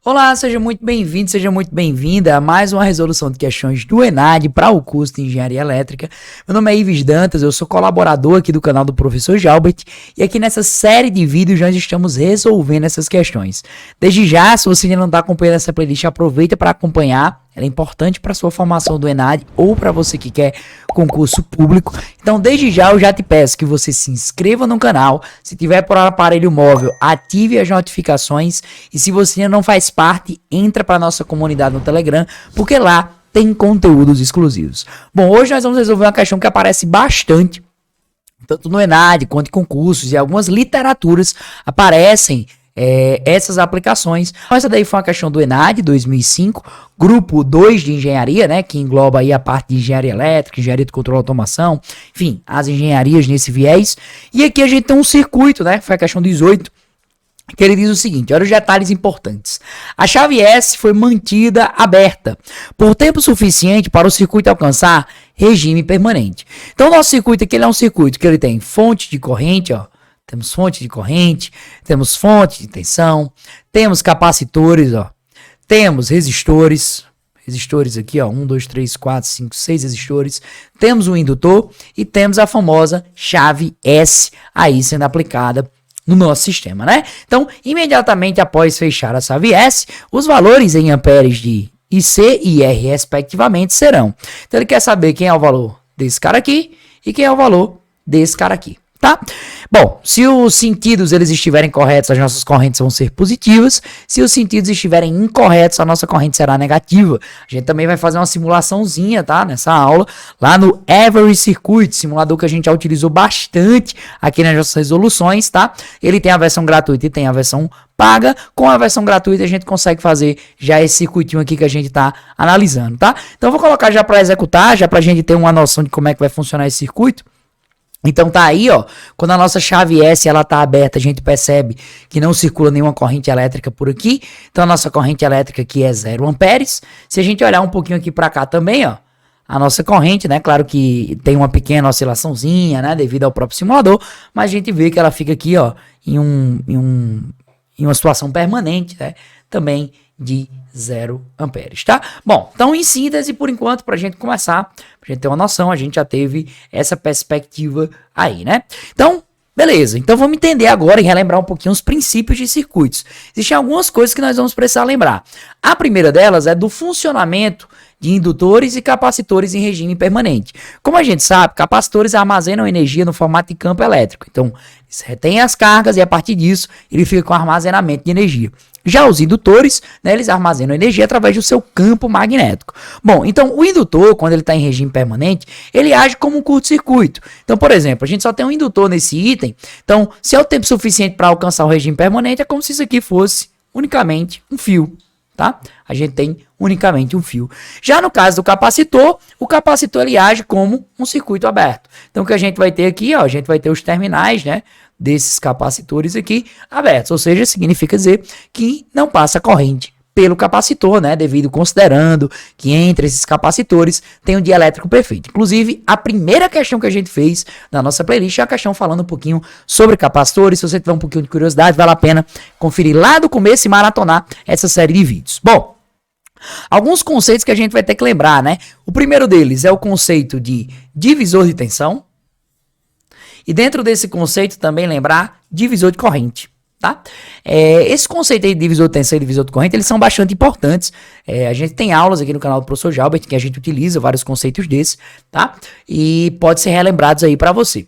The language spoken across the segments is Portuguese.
Olá, seja muito bem-vindo, seja muito bem-vinda a mais uma resolução de questões do ENAD para o curso de Engenharia Elétrica. Meu nome é Ives Dantas, eu sou colaborador aqui do canal do Professor Jalbert e aqui nessa série de vídeos nós estamos resolvendo essas questões. Desde já, se você ainda não está acompanhando essa playlist, aproveita para acompanhar. Ela é importante para a sua formação do ENAD ou para você que quer concurso público. Então, desde já, eu já te peço que você se inscreva no canal. Se tiver por aparelho móvel, ative as notificações. E se você ainda não faz parte, entra para a nossa comunidade no Telegram, porque lá tem conteúdos exclusivos. Bom, hoje nós vamos resolver uma questão que aparece bastante, tanto no ENAD quanto em concursos e algumas literaturas aparecem essas aplicações. Essa daí foi uma questão do ENAD 2005, grupo 2 de engenharia, né, que engloba aí a parte de engenharia elétrica, engenharia de controle e automação, enfim, as engenharias nesse viés. E aqui a gente tem um circuito, né, foi a questão 18, que ele diz o seguinte, olha os detalhes importantes. A chave S foi mantida aberta por tempo suficiente para o circuito alcançar regime permanente. Então o nosso circuito aqui ele é um circuito que ele tem fonte de corrente, ó, temos fonte de corrente, temos fonte de tensão, temos capacitores, ó, temos resistores aqui, ó, 1, 2, 3, 4, 5, 6 resistores, temos um indutor e temos a famosa chave S aí sendo aplicada no nosso sistema, né? Então, imediatamente após fechar a chave S, os valores em amperes de IC e R, respectivamente, serão. Então, ele quer saber quem é o valor desse cara aqui e quem é o valor desse cara aqui. Tá? Bom, se os sentidos eles estiverem corretos, as nossas correntes vão ser positivas. Se os sentidos estiverem incorretos, a nossa corrente será negativa. A gente também vai fazer uma simulaçãozinha, tá? Nessa aula, lá no Every Circuit, simulador que a gente já utilizou bastante aqui nas nossas resoluções, tá? Ele tem a versão gratuita e tem a versão paga. Com a versão gratuita a gente consegue fazer já esse circuitinho aqui que a gente tá analisando, tá? Então eu vou colocar já para executar, já pra gente ter uma noção de como é que vai funcionar esse circuito. Então tá aí, ó, quando a nossa chave S ela tá aberta, a gente percebe que não circula nenhuma corrente elétrica por aqui. Então a nossa corrente elétrica aqui é 0 amperes. Se a gente olhar um pouquinho aqui para cá também, ó, a nossa corrente, né, claro que tem uma pequena oscilaçãozinha, né, devido ao próprio simulador, mas a gente vê que ela fica aqui, ó, em uma situação permanente, né, também de 0 amperes, tá? Bom, então em síntese, por enquanto, pra gente começar, pra gente ter uma noção, a gente já teve essa perspectiva aí, né? Então, beleza. Então vamos entender agora e relembrar um pouquinho os princípios de circuitos. Existem algumas coisas que nós vamos precisar lembrar. A primeira delas é do funcionamento de indutores e capacitores em regime permanente. Como a gente sabe, capacitores armazenam energia no formato de campo elétrico. Então, eles retêm as cargas e a partir disso, ele fica com armazenamento de energia. Já os indutores, né, eles armazenam energia através do seu campo magnético. Bom, então o indutor, quando ele está em regime permanente, ele age como um curto-circuito. Então, por exemplo, a gente só tem um indutor nesse item. Então, se é o tempo suficiente para alcançar o regime permanente, é como se isso aqui fosse unicamente um fio. Tá? A gente tem unicamente um fio. Já no caso do capacitor, o capacitor ele age como um circuito aberto. Então o que a gente vai ter aqui, ó, a gente vai ter os terminais, né, desses capacitores aqui abertos, ou seja, significa dizer que não passa corrente pelo capacitor, né, considerando que entre esses capacitores tem um dielétrico perfeito. Inclusive, a primeira questão que a gente fez na nossa playlist é a questão falando um pouquinho sobre capacitores. Se você tiver um pouquinho de curiosidade, vale a pena conferir lá do começo e maratonar essa série de vídeos. Bom, alguns conceitos que a gente vai ter que lembrar, né? O primeiro deles é o conceito de divisor de tensão. E dentro desse conceito também lembrar divisor de corrente. Tá? Esse conceito aí de divisor de tensão e divisor de corrente, eles são bastante importantes. A gente tem aulas aqui no canal do Professor Jalbert que a gente utiliza vários conceitos desses, tá? E pode ser relembrados aí para você.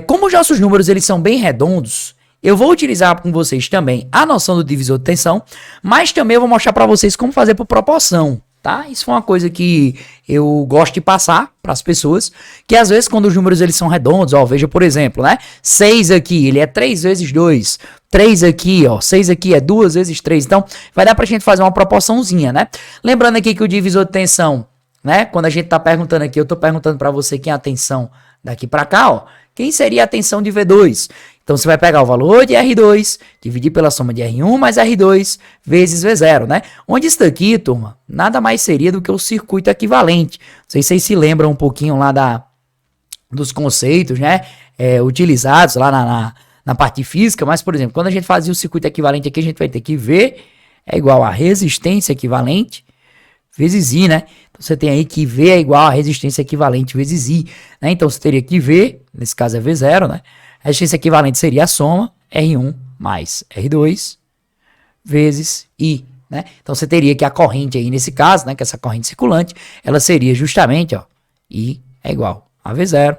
Como os nossos números eles são bem redondos, eu vou utilizar com vocês também a noção do divisor de tensão, mas também eu vou mostrar para vocês como fazer por proporção. Tá? Isso foi uma coisa que eu gosto de passar para as pessoas, que às vezes quando os números eles são redondos, ó, veja por exemplo, né? 6 aqui, ele é 3 vezes 2, 3 aqui, ó, 6 aqui é 2 vezes 3, então vai dar para a gente fazer uma proporçãozinha, né? Lembrando aqui que o divisor de tensão, né? Quando a gente tá perguntando aqui, eu tô perguntando para você quem é a tensão daqui para cá, ó, quem seria a tensão de V2? Então você vai pegar o valor de R2, dividir pela soma de R1 mais R2 vezes V0, né? Onde isso daqui, turma, nada mais seria do que o circuito equivalente. Não sei se vocês se lembram um pouquinho lá dos conceitos, né? Utilizados lá na parte física, mas, por exemplo, quando a gente fazia o circuito equivalente aqui, a gente vai ter que ver é igual a resistência equivalente vezes I, né? Então você tem aí que V é igual a resistência equivalente vezes I, né? Então você teria que V, nesse caso é V0, né? A resistência equivalente seria a soma R1 mais R2 vezes I, né? Então você teria que a corrente aí nesse caso, né, que essa corrente circulante, ela seria justamente, ó, I é igual a V0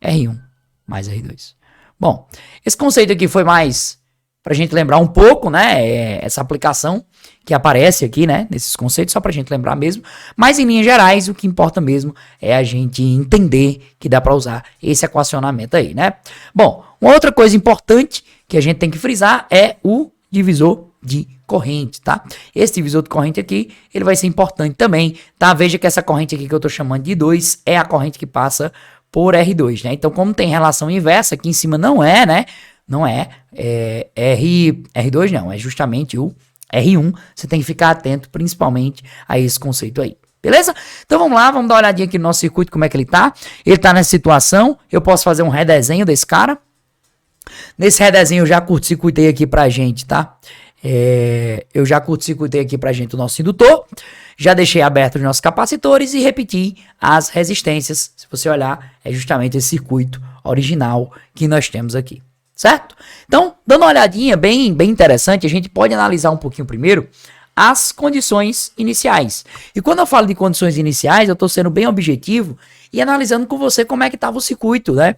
R1 mais R2. Bom, esse conceito aqui foi mais para a gente lembrar um pouco, né, essa aplicação que aparece aqui, né, nesses conceitos, só para a gente lembrar mesmo. Mas em linhas gerais, o que importa mesmo é a gente entender que dá para usar esse equacionamento aí, né? Bom, uma outra coisa importante que a gente tem que frisar é o divisor de corrente, tá? Esse divisor de corrente aqui, ele vai ser importante também, tá? Veja que essa corrente aqui que eu tô chamando de 2 é a corrente que passa por R2, né? Então, como tem relação inversa, aqui em cima não é, né? Não é, R2 não, é justamente o R1. Você tem que ficar atento principalmente a esse conceito aí. Beleza? Então vamos lá, vamos dar uma olhadinha aqui no nosso circuito, como é que ele tá. Ele tá nessa situação, eu posso fazer um redesenho desse cara. Nesse redesenho eu já curto-circuitei aqui pra gente, tá? Eu já curto-circuitei aqui pra gente o nosso indutor, já deixei aberto os nossos capacitores e repeti as resistências. Se você olhar, é justamente esse circuito original que nós temos aqui, certo? Então, dando uma olhadinha bem interessante, a gente pode analisar um pouquinho primeiro as condições iniciais. E quando eu falo de condições iniciais, eu estou sendo bem objetivo e analisando com você como é que estava o circuito, né?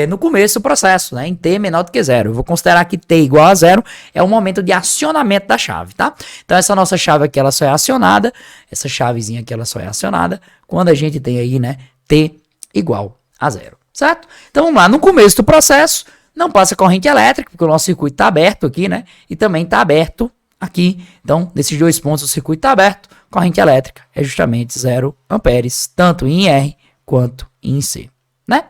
No começo do processo, né? Em T menor do que zero. Eu vou considerar que T igual a zero é o momento de acionamento da chave, tá? Então essa nossa chave aqui, ela só é acionada, essa chavezinha aqui, ela só é acionada quando a gente tem aí, né? T igual a zero, certo? Então vamos lá, no começo do processo, não passa corrente elétrica, porque o nosso circuito está aberto aqui, né? E também está aberto aqui. Então, nesses dois pontos o circuito está aberto, corrente elétrica é justamente 0 amperes, tanto em R quanto em C, né?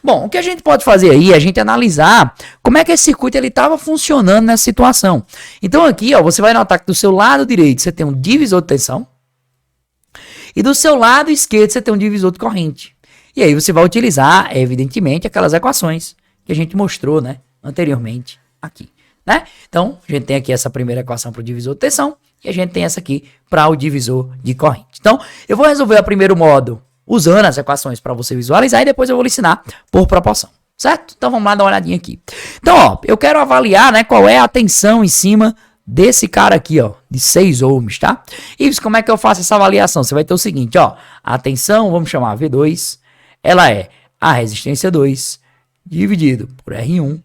Bom, o que a gente pode fazer aí é a gente analisar como é que esse circuito ele estava funcionando nessa situação. Então aqui, ó, você vai notar que do seu lado direito você tem um divisor de tensão e do seu lado esquerdo você tem um divisor de corrente. E aí você vai utilizar, evidentemente, aquelas equações que a gente mostrou, né, anteriormente aqui, né? Então, a gente tem aqui essa primeira equação para o divisor de tensão e a gente tem essa aqui para o divisor de corrente. Então, eu vou resolver o primeiro modo usando as equações para você visualizar e depois eu vou lhe ensinar por proporção, certo? Então, vamos lá dar uma olhadinha aqui. Então, ó, eu quero avaliar, né, qual é a tensão em cima desse cara aqui, ó, de 6 ohms, tá? E como é que eu faço essa avaliação? Você vai ter o seguinte, ó, a tensão, vamos chamar V2, ela é a resistência 2 dividido por R1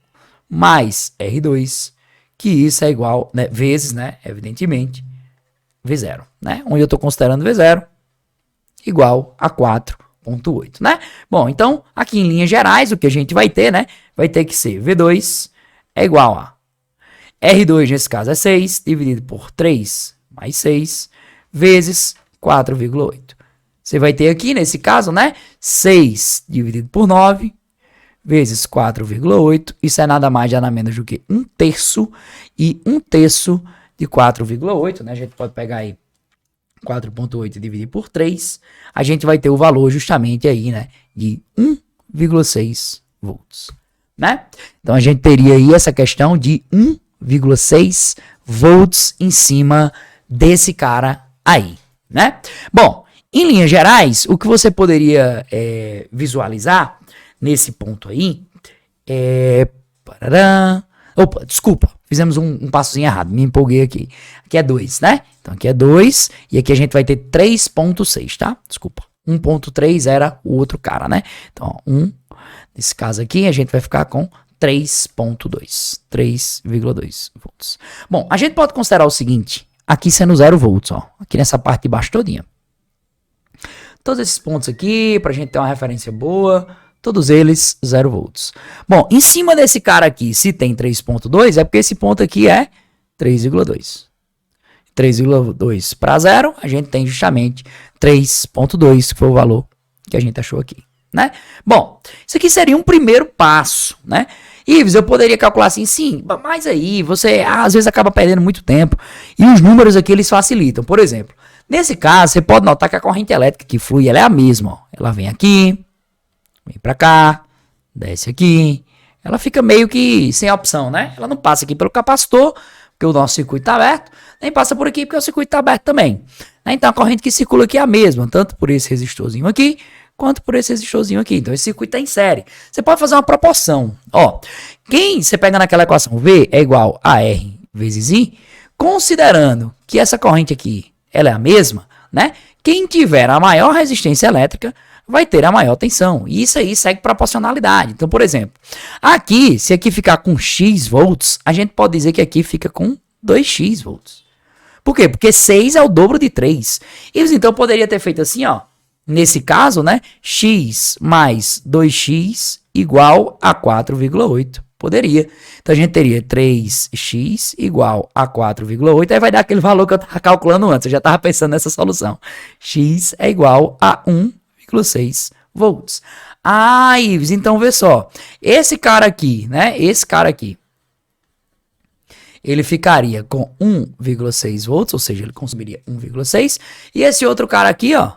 mais R2, que isso é igual, né, vezes, né, evidentemente, V0, né, onde eu estou considerando V0 igual a 4,8, né? Bom, então, aqui em linhas gerais, o que a gente vai ter, né, vai ter que ser V2 é igual a R2, nesse caso é 6, dividido por 3 mais 6, vezes 4,8. Você vai ter aqui, nesse caso, né, 6 dividido por 9, vezes 4,8, isso é nada mais, nada menos do que 1/3, e 1/3 de 4,8, né, a gente pode pegar aí 4,8 e dividir por 3, a gente vai ter o valor justamente aí, né, de 1,6 volts, né? Então a gente teria aí essa questão de 1,6 volts em cima desse cara aí, né? Bom, em linhas gerais, o que você poderia visualizar nesse ponto aí Opa, desculpa, fizemos um passozinho errado, me empolguei aqui. Aqui é 2, né? Então aqui é 2 e aqui a gente vai ter 3,6, tá? Desculpa, 1,3 era o outro cara, né? Então, ó, nesse caso aqui a gente vai ficar com 3,2, 3,2 volts. Bom, a gente pode considerar o seguinte, aqui sendo 0 volts, ó, aqui nessa parte de baixo todinha. Todos esses pontos aqui, pra gente ter uma referência boa, todos eles 0 volts. Bom, em cima desse cara aqui, se tem 3,2, é porque esse ponto aqui é 3,2. 3,2 para 0, a gente tem justamente 3,2, que foi o valor que a gente achou aqui, né? Bom, isso aqui seria um primeiro passo, né? Ives, eu poderia calcular assim, sim, mas aí você às vezes acaba perdendo muito tempo e os números aqui eles facilitam. Por exemplo, nesse caso, você pode notar que a corrente elétrica que flui, ela é a mesma, ó. Ela vem aqui, vem pra cá, desce aqui, ela fica meio que sem opção, né? Ela não passa aqui pelo capacitor, porque o nosso circuito está aberto, nem passa por aqui porque o circuito está aberto também. Né? Então a corrente que circula aqui é a mesma, tanto por esse resistorzinho aqui, quanto por esse resistorzinho aqui. Então esse circuito está em série. Você pode fazer uma proporção. Ó, quem você pega naquela equação V é igual a R vezes I, considerando que essa corrente aqui ela é a mesma, né? Quem tiver a maior resistência elétrica vai ter a maior tensão. E isso aí segue proporcionalidade. Então, por exemplo, aqui, se aqui ficar com X volts, a gente pode dizer que aqui fica com 2X volts. Por quê? Porque 6 é o dobro de 3. E então poderia ter feito assim, ó. Nesse caso, né? X mais 2x igual a 4,8. Poderia. Então a gente teria 3x igual a 4,8. Aí vai dar aquele valor que eu estava calculando antes. Eu já estava pensando nessa solução. X é igual a 1,6 volts. Ah, Ives, então vê só. Esse cara aqui, né? Esse cara aqui. Ele ficaria com 1,6 volts, ou seja, ele consumiria 1,6. E esse outro cara aqui, ó,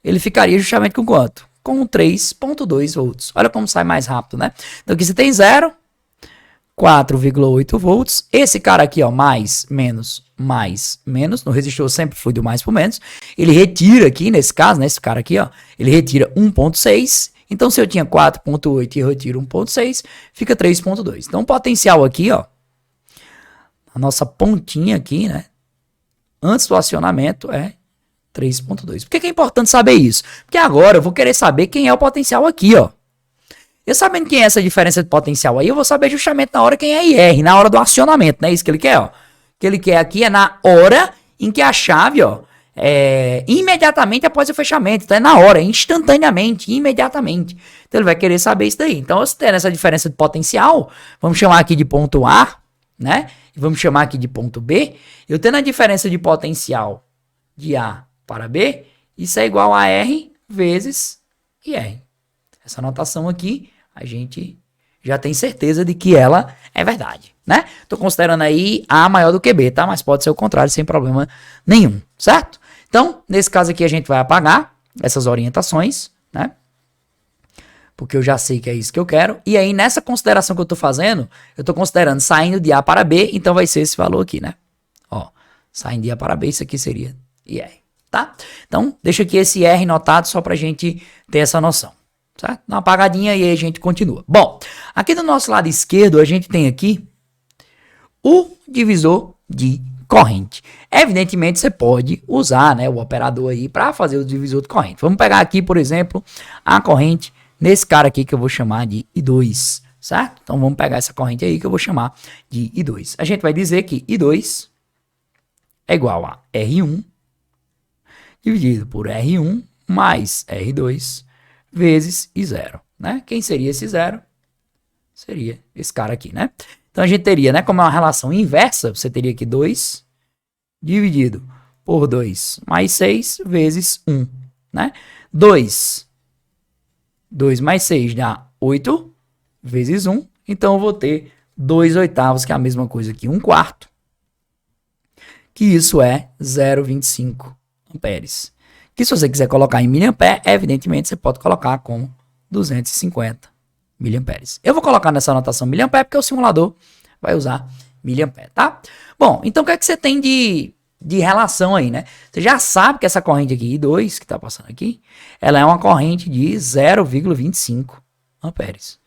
ele ficaria justamente com quanto? Com 3,2 volts. Olha como sai mais rápido, né? Então aqui você tem 0, 4,8 volts. Esse cara aqui, ó, mais, menos, no resistor sempre flui do mais por menos. Ele retira aqui, nesse caso, né, esse cara aqui, ó, ele retira 1,6. Então se eu tinha 4,8 e eu retiro 1,6, fica 3,2. Então o potencial aqui, ó, a nossa pontinha aqui, né, antes do acionamento é 3,2. Por que é importante saber isso? Porque agora eu vou querer saber quem é o potencial aqui, ó. Eu sabendo quem é essa diferença de potencial aí, eu vou saber justamente na hora quem é IR, na hora do acionamento, né? Isso que ele quer, ó. O que ele quer aqui é na hora em que a chave, ó, imediatamente após o fechamento. Então é na hora, instantaneamente, imediatamente. Então ele vai querer saber isso daí. Então, se tem essa diferença de potencial, vamos chamar aqui de ponto A, né? E vamos chamar aqui de ponto B. Eu tendo a diferença de potencial de A para B, isso é igual a R vezes IR. Essa notação aqui, a gente já tem certeza de que ela é verdade, né? Tô considerando aí A maior do que B, tá? Mas pode ser o contrário, sem problema nenhum, certo? Então, nesse caso aqui, a gente vai apagar essas orientações, né? Porque eu já sei que é isso que eu quero. E aí, nessa consideração que eu tô fazendo, eu tô considerando saindo de A para B, então vai ser esse valor aqui, né? Ó, saindo de A para B, isso aqui seria IR, tá? Então, deixa aqui esse R notado só pra gente ter essa noção. Certo? Dá uma apagadinha e aí a gente continua. Bom, aqui do nosso lado esquerdo a gente tem aqui o divisor de corrente. Evidentemente você pode usar, né, o operador aí para fazer o divisor de corrente. Vamos pegar aqui, por exemplo, a corrente nesse cara aqui que eu vou chamar de I2, certo? Então vamos pegar essa corrente aí que eu vou chamar de I2. A gente vai dizer que I2 é igual a R1 dividido por R1 mais R2 vezes I0, né? Quem seria esse 0? Seria esse cara aqui, né? Então a gente teria, né, como é uma relação inversa, você teria aqui 2 dividido por 2 mais 6 vezes 1, né? 2 mais 6 dá 8 vezes 1, então eu vou ter 2 oitavos, que é a mesma coisa que 1 quarto, que isso é 0,25 amperes. Que se você quiser colocar em miliampere, evidentemente você pode colocar como 250 miliamperes. Eu vou colocar nessa anotação miliampere porque o simulador vai usar miliampere, tá? Bom, então o que é que você tem de relação aí, né? Você já sabe que essa corrente aqui, I2, que está passando aqui, ela é uma corrente de 0,25 amperes.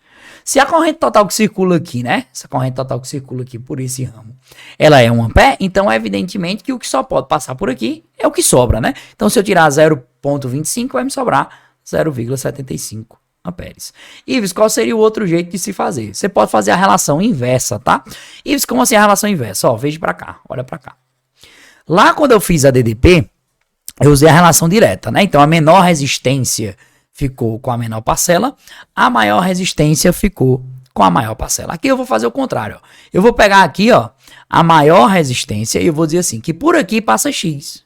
Se a corrente total que circula aqui, né? Essa corrente total que circula aqui por esse ramo, ela é 1 ampere, então evidentemente que o que só pode passar por aqui é o que sobra, né? Então se eu tirar 0,25 vai me sobrar 0,75 amperes. Ives, qual seria o outro jeito de se fazer? Você pode fazer a relação inversa, tá? Ives, como assim a relação inversa? Ó, veja pra cá, olha pra cá. Lá quando eu fiz a DDP, eu usei a relação direta, né? Então a menor resistência ficou com a menor parcela, a maior resistência ficou com a maior parcela. Aqui eu vou fazer o contrário, ó. Eu vou pegar aqui, ó, a maior resistência e eu vou dizer assim, que por aqui passa X.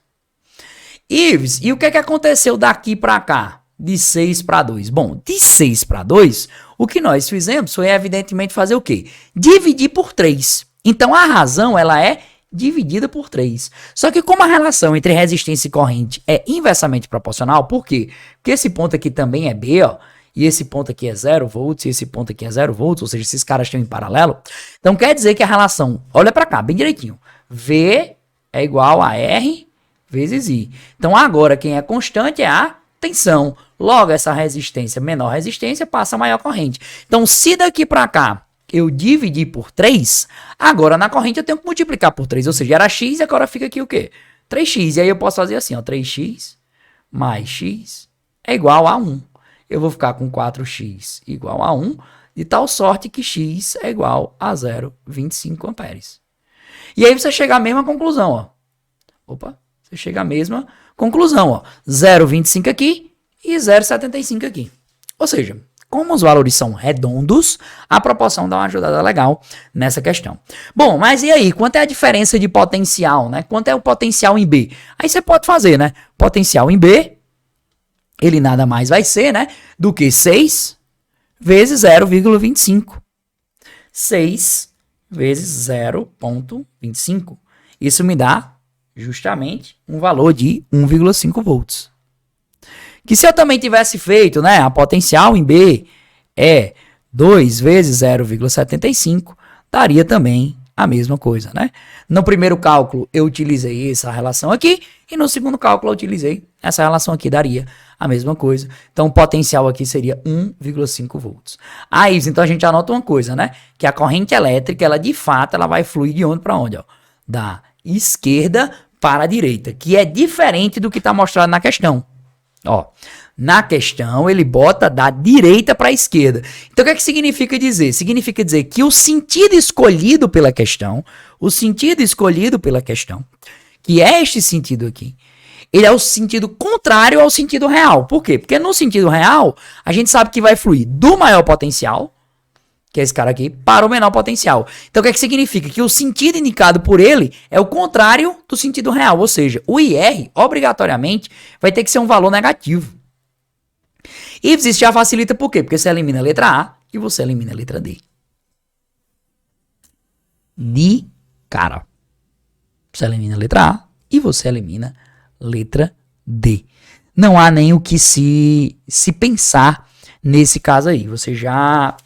Ives, e o que é que aconteceu daqui para cá? De 6 para 2. Bom, de 6 para 2, o que nós fizemos foi evidentemente fazer o quê? Dividir por 3. Então a razão, ela é dividida por 3. Só que como a relação entre resistência e corrente é inversamente proporcional, por quê? Porque esse ponto aqui também é B, ó, e esse ponto aqui é 0 volts, e esse ponto aqui é 0 volts, ou seja, esses caras estão em paralelo. Então quer dizer que a relação, olha para cá, bem direitinho, V é igual a R vezes I. Então, agora, quem é constante é a tensão. Logo, essa resistência, menor resistência, passa a maior corrente. Então, se daqui para cá eu dividir por 3, agora na corrente eu tenho que multiplicar por 3. Ou seja, era X e agora fica aqui o quê? 3x. E aí eu posso fazer assim, ó, 3x mais x é igual a 1. Eu vou ficar com 4x igual a 1, de tal sorte que x é igual a 0,25 amperes. E aí você chega à mesma conclusão, ó. Opa, você chega à mesma conclusão, ó. 0,25 aqui e 0,75 aqui. Ou seja, como os valores são redondos, a proporção dá uma ajudada legal nessa questão. Bom, mas e aí? Quanto é a diferença de potencial, né? Quanto é o potencial em B? Aí você pode fazer, né? Potencial em B, ele nada mais vai ser, né? Do que 6 vezes 0,25. 6 vezes 0,25. Isso me dá justamente um valor de 1,5 volts. Que se eu também tivesse feito, né, a potencial em B é 2 vezes 0,75, daria também a mesma coisa, né? No primeiro cálculo eu utilizei essa relação aqui e no segundo cálculo eu utilizei essa relação aqui, daria a mesma coisa. Então o potencial aqui seria 1,5 volts. Aí, então a gente anota uma coisa, né? Que a corrente elétrica, ela de fato, ela vai fluir de onde para onde? Ó? Da esquerda para a direita, que é diferente do que está mostrado na questão. Ó, na questão, ele bota da direita para a esquerda. Então, o que é que significa dizer? Significa dizer que o sentido escolhido pela questão, que é este sentido aqui, ele é o sentido contrário ao sentido real. Por quê? Porque no sentido real, a gente sabe que vai fluir do maior potencial, que é esse cara aqui, para o menor potencial. Então, o que é que significa? Que o sentido indicado por ele é o contrário do sentido real. Ou seja, o IR, obrigatoriamente, vai ter que ser um valor negativo. E isso já facilita por quê? Porque você elimina a letra A e você elimina a letra D. De cara. Você elimina a letra A e você elimina a letra D. Não há nem o que se pensar nesse caso aí. Você já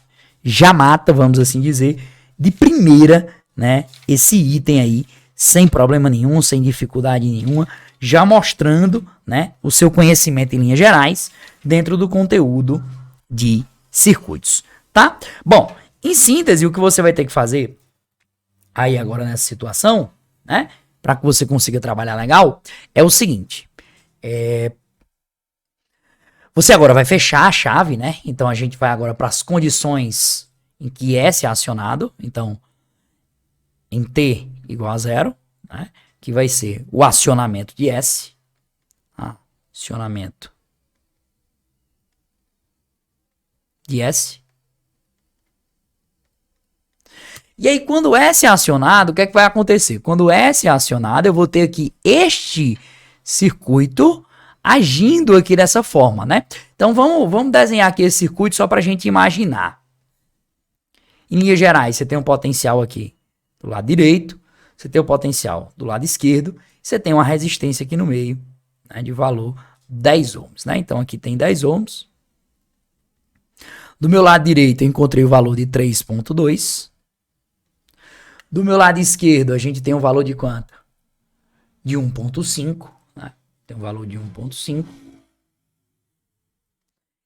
mata, vamos assim dizer, de primeira, né, esse item aí, sem problema nenhum, sem dificuldade nenhuma, já mostrando, né, o seu conhecimento em linhas gerais dentro do conteúdo de circuitos, tá? Bom, em síntese, o que você vai ter que fazer aí agora nessa situação, né, para que você consiga trabalhar legal, é o seguinte, você agora vai fechar a chave, né? Então a gente vai agora para as condições em que S é acionado. Então, em T igual a 0, né? Que vai ser o acionamento de S. Acionamento de S. E aí, quando S é acionado, o que é que vai acontecer? Quando S é acionado, eu vou ter aqui este circuito agindo aqui dessa forma, né? Então vamos desenhar aqui esse circuito só para a gente imaginar. Em linhas gerais, você tem um potencial aqui do lado direito, você tem o potencial do lado esquerdo, você tem uma resistência aqui no meio, né, de valor 10 ohms, né? Então aqui tem 10 ohms. Do meu lado direito eu encontrei o valor de 3,2. Do meu lado esquerdo a gente tem um valor de quanto? De 1,5. Tem um valor de 1,5.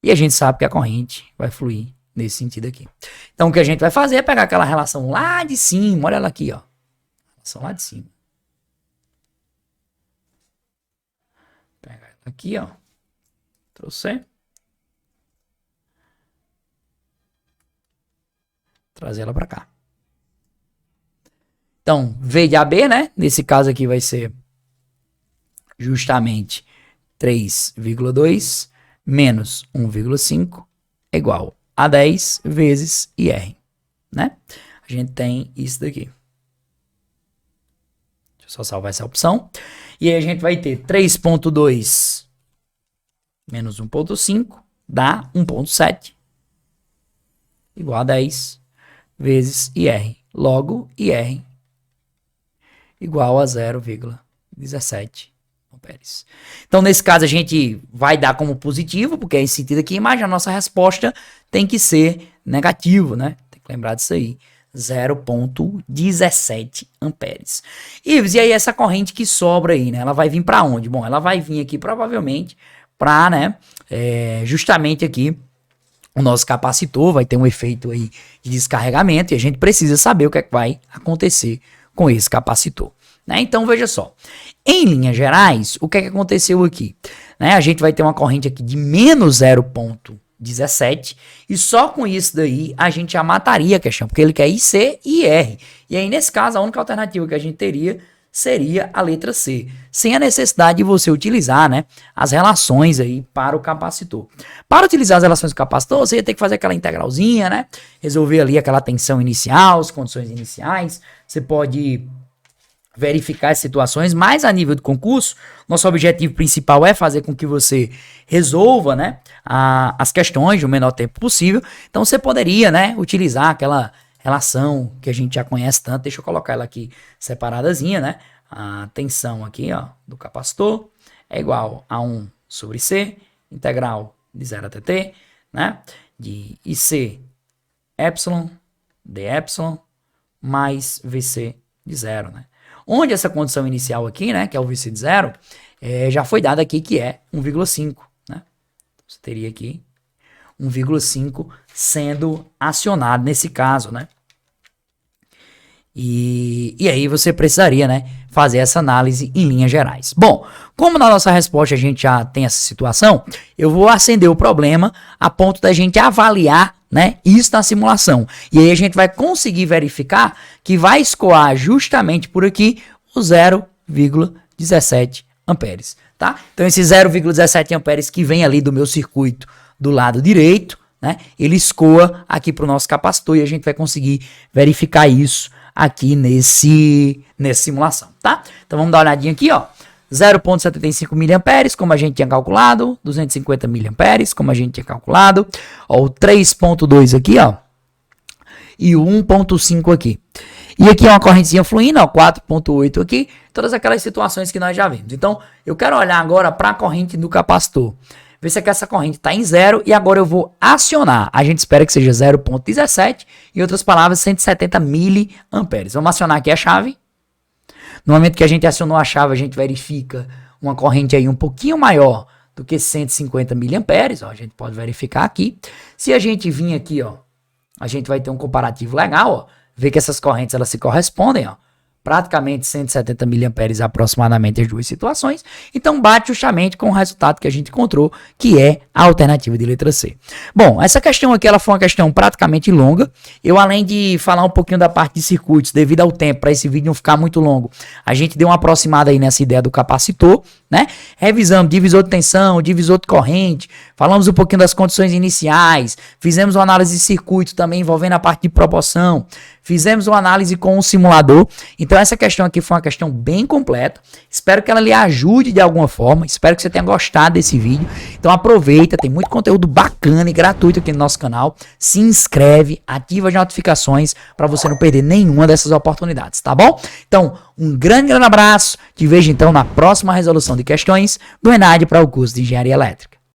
E a gente sabe que a corrente vai fluir nesse sentido aqui. Então, o que a gente vai fazer é pegar aquela relação lá de cima. Olha ela aqui, ó. Relação lá de cima. Pegar ela aqui, ó. Trouxe. Trazer ela para cá. Então, V de AB, né? Nesse caso aqui vai ser justamente 3,2 menos 1,5 é igual a 10 vezes IR, né? A gente tem isso daqui. Deixa eu só salvar essa opção. E aí a gente vai ter 3,2 menos 1,5 dá 1,7 igual a 10 vezes IR. Logo, IR igual a 0,17 amperes. Então, nesse caso, a gente vai dar como positivo, porque é esse sentido aqui, mas a nossa resposta tem que ser negativo, né? Tem que lembrar disso aí. 0,17 amperes. Ives, e aí essa corrente que sobra aí, né? Ela vai vir para onde? Bom, ela vai vir aqui provavelmente para, né, justamente aqui o nosso capacitor, vai ter um efeito aí de descarregamento e a gente precisa saber o que é que vai acontecer com esse capacitor, né? Então veja só, em linhas gerais, o que é que aconteceu aqui? Né? A gente vai ter uma corrente aqui de menos 0,17 e só com isso daí a gente já mataria a questão, porque ele quer IC e IR. E aí nesse caso a única alternativa que a gente teria seria a letra C, sem a necessidade de você utilizar, né, as relações aí para o capacitor. Para utilizar as relações do capacitor, você ia ter que fazer aquela integralzinha, né, resolver ali aquela tensão inicial, as condições iniciais. Você pode verificar as situações, mas a nível do concurso, nosso objetivo principal é fazer com que você resolva, né, as questões no menor tempo possível. Então você poderia, né, utilizar aquela relação que a gente já conhece tanto. Deixa eu colocar ela aqui separadazinha, né? A tensão aqui, ó, do capacitor é igual a 1 sobre C, integral de 0 até T, né? De IC epsilon de epsilon mais VC de 0, né? Onde essa condição inicial aqui, né, que é o VC de 0, já foi dada aqui, que é 1,5, né? Você teria aqui 1,5 sendo acionado nesse caso, né? E aí você precisaria, né, fazer essa análise em linhas gerais. Bom, como na nossa resposta a gente já tem essa situação, eu vou acender o problema a ponto da gente avaliar, né, isso na simulação. E aí a gente vai conseguir verificar que vai escoar justamente por aqui o 0,17 amperes, tá? Então esse 0,17 amperes que vem ali do meu circuito do lado direito, né, ele escoa aqui para o nosso capacitor e a gente vai conseguir verificar isso aqui nessa simulação, tá? Então vamos dar uma olhadinha aqui, ó. 0,75 miliamperes, como a gente tinha calculado, 250 miliamperes, como a gente tinha calculado, ó, o 3,2 aqui, ó, e o 1,5 aqui. E aqui é uma correntezinha fluindo, ó, 4,8 aqui, todas aquelas situações que nós já vimos. Então, eu quero olhar agora para a corrente do capacitor. Ver se essa corrente está em 0 e agora eu vou acionar. A gente espera que seja 0,17, em outras palavras, 170 miliamperes. Vamos acionar aqui a chave. No momento que a gente acionou a chave, a gente verifica uma corrente aí um pouquinho maior do que 150 miliamperes. Ó, a gente pode verificar aqui. Se a gente vir aqui, ó, a gente vai ter um comparativo legal, ó, ver que essas correntes elas se correspondem, ó. Praticamente 170 miliamperes aproximadamente as duas situações. Então bate justamente com o resultado que a gente encontrou, que é a alternativa de letra C. Bom, essa questão aqui ela foi uma questão praticamente longa. Eu, além de falar um pouquinho da parte de circuitos, devido ao tempo, para esse vídeo não ficar muito longo, a gente deu uma aproximada aí nessa ideia do capacitor, né? Revisamos divisor de tensão, divisor de corrente, falamos um pouquinho das condições iniciais, fizemos uma análise de circuito também envolvendo a parte de proporção, fizemos uma análise com o simulador. Então essa questão aqui foi uma questão bem completa. Espero que ela lhe ajude de alguma forma. Espero que você tenha gostado desse vídeo. Então aproveita, tem muito conteúdo bacana e gratuito aqui no nosso canal. Se inscreve, ativa as notificações para você não perder nenhuma dessas oportunidades, tá bom? Então, um grande abraço. Te vejo então na próxima resolução de questões do ENAD para o curso de Engenharia Elétrica.